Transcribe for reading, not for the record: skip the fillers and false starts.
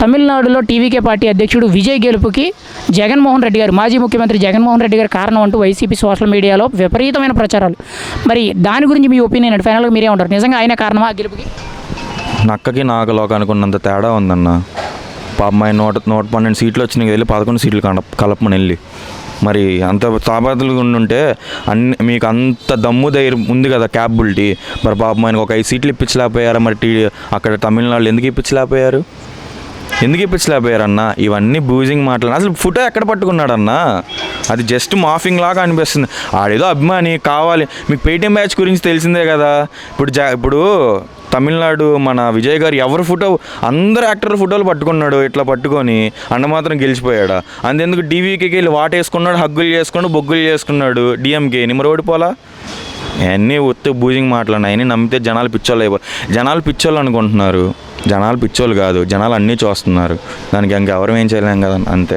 తమిళనాడులో TVK party అధ్యక్షుడు విజయ్ గెలుపుకి జగన్మోహన్ రెడ్డి గారు, మాజీ ముఖ్యమంత్రి జగన్మోహన్ రెడ్డి గారు కారణం అంటూ వైసీపీ సోషల్ మీడియాలో విపరీతమైన ప్రచారాలు. మరి దాని గురించి మీ ఒపీనియన్ అంటే ఫైనల్గా మీరే ఉంటారు? నిజంగా ఆయన కారణమా ఆ గెలుపుకి? నక్కకి నాకలోకి అనుకున్నంత తేడా ఉందన్న. పాపం ఆయన 112 సీట్లు వచ్చినాయి, వెళ్ళి 11 సీట్లు కలపమని వెళ్ళి మరి అంత తాబాతులు ఉండుంటే మీకు అంత దమ్ము ధైర్యం ఉంది కదా, క్యాపబిలిటీ. మరి పాపం ఆయనకు ఒక 5 సీట్లు ఇప్పించలేకపోయారా? మరి అక్కడ తమిళనాడులో ఎందుకు ఇప్పించలేకపోయారు అన్న? ఇవన్నీ బూజింగ్ మాటలు. అసలు ఫోటో ఎక్కడ పట్టుకున్నాడన్నా? అది జస్ట్ మాఫింగ్ లాగా అనిపిస్తుంది. ఆడేదో అభిమాని కావాలి. మీకు పేటీఎం బ్యాచ్ గురించి తెలిసిందే కదా. ఇప్పుడు తమిళనాడు మన విజయ్ గారు ఎవరి ఫోటో, అందరు యాక్టర్ల ఫోటోలు పట్టుకున్నాడు. ఇట్లా పట్టుకొని అన్న మాత్రం గెలిచిపోయాడా? అంతెందుకు డీవీకేకి వెళ్ళి వాటేసుకున్నాడు, హగ్గులు చేసుకున్నాడు, బొగ్గులు చేసుకున్నాడు డిఎంకేని. మరి ఓడిపోలా? అవన్నీ ఒత్తి బూజింగ్ మాటలు. అవన్నీ నమ్మితే జనాలు పిచ్చోళ్ళు అనుకుంటున్నారు. జనాలు పిచ్చోళ్ళు కాదు, జనాలు అన్నీ చూస్తున్నారు. దానికి ఇంకెవరం ఏం చేయలేం కదా, అంతే.